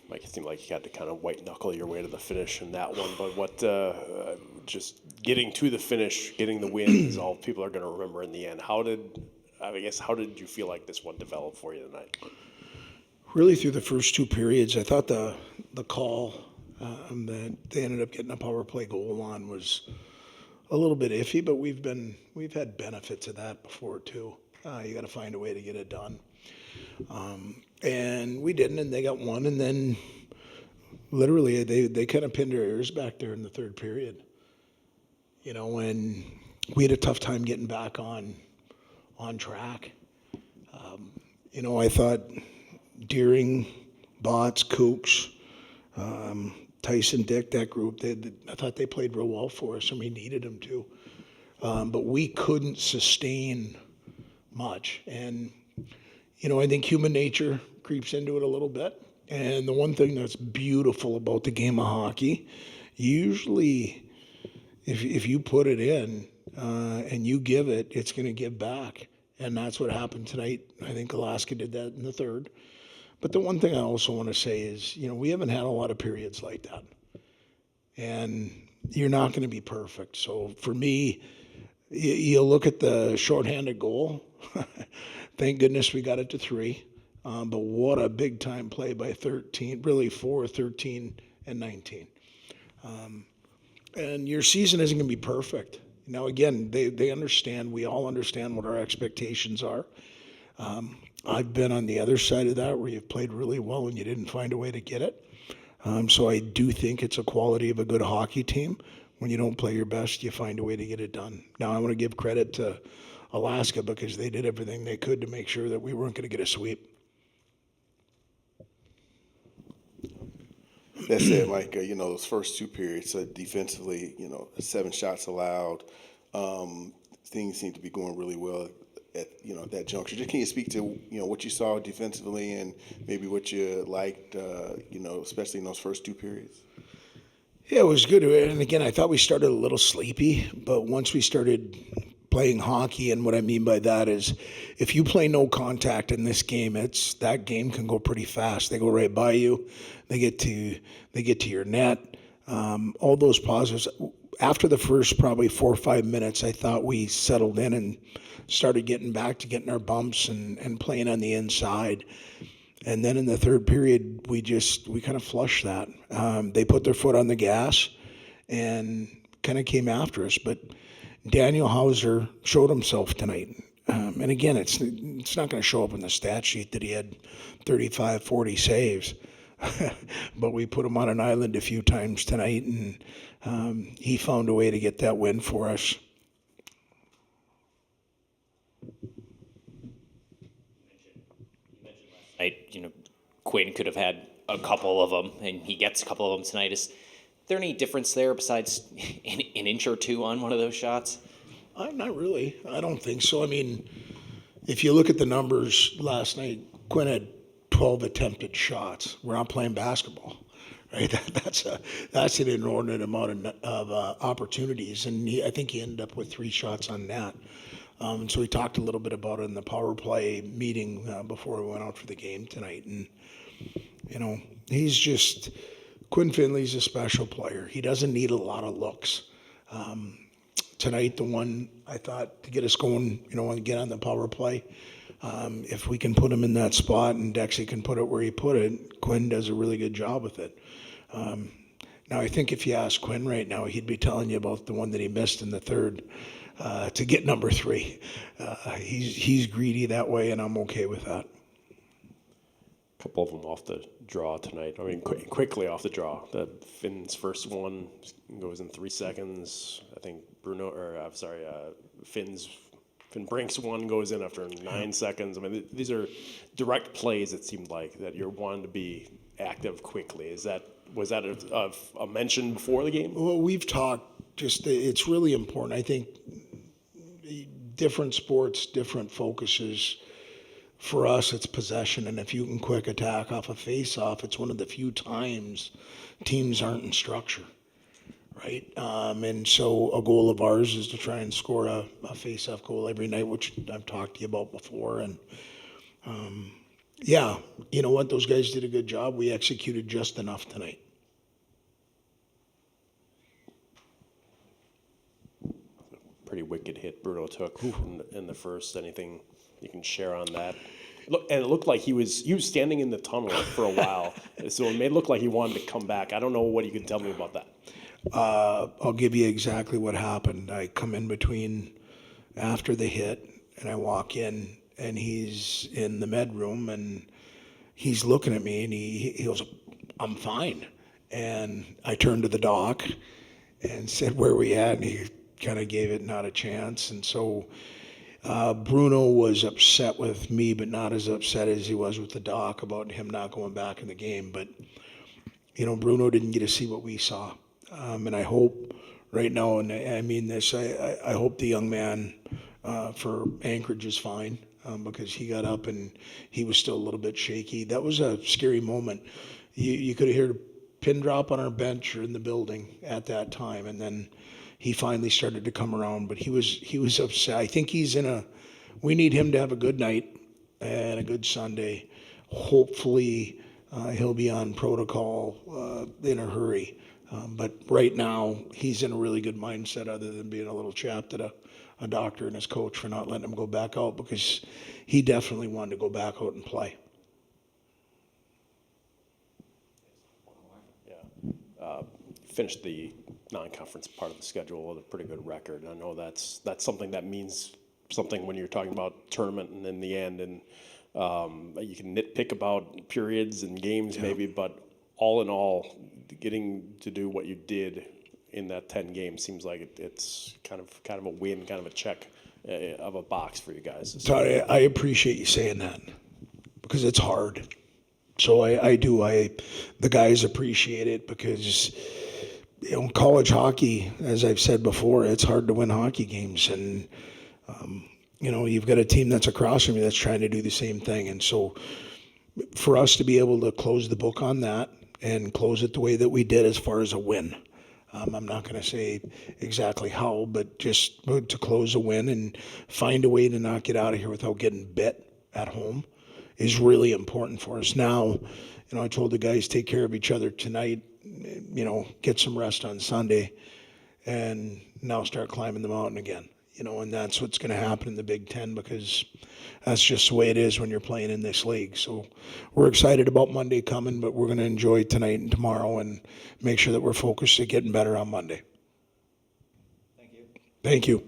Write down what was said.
Like it seemed like you had to kind of white knuckle your way to the finish in that one. But what, just getting to the finish, getting the win is all people are going to remember in the end. How did you feel like this one developed for you tonight? Really, through the first two periods, I thought the call that they ended up getting a power play goal on was a little bit iffy, but we've had benefits of that before too. You got to find a way to get it done, and we didn't, and they got one, and then literally they kind of pinned our ears back there in the third period. You know, when we had a tough time getting back on track. You know, I thought Deering, Bots, Kooks, Tyson, Dick, that group, I thought they played real well for us, and we needed them to. But we couldn't sustain much. And, you know, I think human nature creeps into it a little bit. And the one thing that's beautiful about the game of hockey, usually if you put it in and you give it, it's going to give back. And that's what happened tonight. I think Alaska did that in the third. But the one thing I also want to say is, you know, we haven't had a lot of periods like that. And you're not going to be perfect. So for me, you look at the shorthanded goal. Thank goodness we got it to 3. But what a big time play by 13, really 4, 13, and 19. And your season isn't going to be perfect. Now, again, they understand, we all understand what our expectations are. I've been on the other side of that where you've played really well and you didn't find a way to get it. So I do think it's a quality of a good hockey team. When you don't play your best, you find a way to get it done. Now, I want to give credit to Alaska because they did everything they could to make sure that we weren't going to get a sweep. That's it, Mike. You know, those first two periods, defensively, 7 shots allowed. Things seem to be going really well at that juncture. Just can you speak to what you saw defensively and maybe what you liked, especially in those first two periods? Yeah, it was good. And again, I thought we started a little sleepy, but once we started playing hockey, and what I mean by that is if you play no contact in this game, that game can go pretty fast. They go right by you. They get to your net. All those positives. After the first probably 4 or 5 minutes, I thought we settled in and started getting back to getting our bumps and playing on the inside. And then in the third period, we kind of flushed that. They put their foot on the gas and kind of came after us. But Daniel Hauser showed himself tonight. And again, it's not going to show up in the stat sheet that he had 35, 40 saves. But we put him on an island a few times tonight, and he found a way to get that win for us. Night, Quinn could have had a couple of them, and he gets a couple of them tonight. Is there any difference there besides an inch or two on one of those shots? Not really. I don't think so. I mean, if you look at the numbers last night, Quinn had 12 attempted shots. We're not playing basketball, right? That's an inordinate amount of opportunities, and I think he ended up with 3 shots on net. So we talked a little bit about it in the power play meeting before we went out for the game tonight. And, Quinn Finley's a special player. He doesn't need a lot of looks. Tonight, the one I thought to get us going, and get on the power play, if we can put him in that spot and Dexy can put it where he put it, Quinn does a really good job with it. Now, I think if you ask Quinn right now, he'd be telling you about the one that he missed in the third to get number 3. He's greedy that way, and I'm okay with that. A couple of them off the draw tonight. I mean, quickly off the draw. The Finn's first one goes in 3 seconds. I think Finn Brink's one goes in after 9 seconds. I mean, these are direct plays. It seemed like that you're wanting to be active quickly. Was that a mention before the game? Well, we've talked. It's really important. I think different sports, different focuses. For us, it's possession, and if you can quick attack off a face-off, it's one of the few times teams aren't in structure, right? And so a goal of ours is to try and score a face-off goal every night, which I've talked to you about before. And Yeah, you know what? Those guys did a good job. We executed just enough tonight. Pretty wicked hit Bruno took in the first. Anything you can share on that? Look, and it looked like he was standing in the tunnel for a while, so it made it look like he wanted to come back. I don't know what you can tell me about that. I'll give you exactly what happened. I come in between after the hit, and I walk in, and he's in the med room, and he's looking at me, and he goes, "I'm fine." And I turned to the doc and said, "Where are we at?" And he kind of gave it not a chance. And so Bruno was upset with me, but not as upset as he was with the doc about him not going back in the game. But, you know, Bruno didn't get to see what we saw. And I hope right now, and I mean this, I hope the young man for Anchorage is fine, because he got up and he was still a little bit shaky. That was a scary moment. You could have heard a pin drop on our bench or in the building at that time, and then he finally started to come around. But he was upset. I think we need him to have a good night and a good Sunday. Hopefully he'll be on protocol in a hurry. But right now, he's in a really good mindset, other than being a little chapped at a doctor and his coach for not letting him go back out, because he definitely wanted to go back out and play. Finished the non-conference part of the schedule with a pretty good record. I know that's something that means something when you're talking about tournament and in the end. And you can nitpick about periods and games maybe, but all in all, getting to do what you did in that 10 games seems like it's kind of a win, kind of a check of a box for you guys. Todd, I appreciate you saying that, because it's hard. So I do. The guys appreciate it, because, you know, college hockey, as I've said before, it's hard to win hockey games. And, you know, you've got a team that's across from you that's trying to do the same thing. And so for us to be able to close the book on that and close it the way that we did as far as a win, I'm not going to say exactly how, but just to close a win and find a way to not get out of here without getting bit at home is really important for us. Now, you know, I told the guys, take care of each other tonight, you know, get some rest on Sunday, and now start climbing the mountain again. You know, and that's what's going to happen in the Big Ten, because that's just the way it is when you're playing in this league. So we're excited about Monday coming, but we're going to enjoy tonight and tomorrow and make sure that we're focused at getting better on Monday. Thank you. Thank you.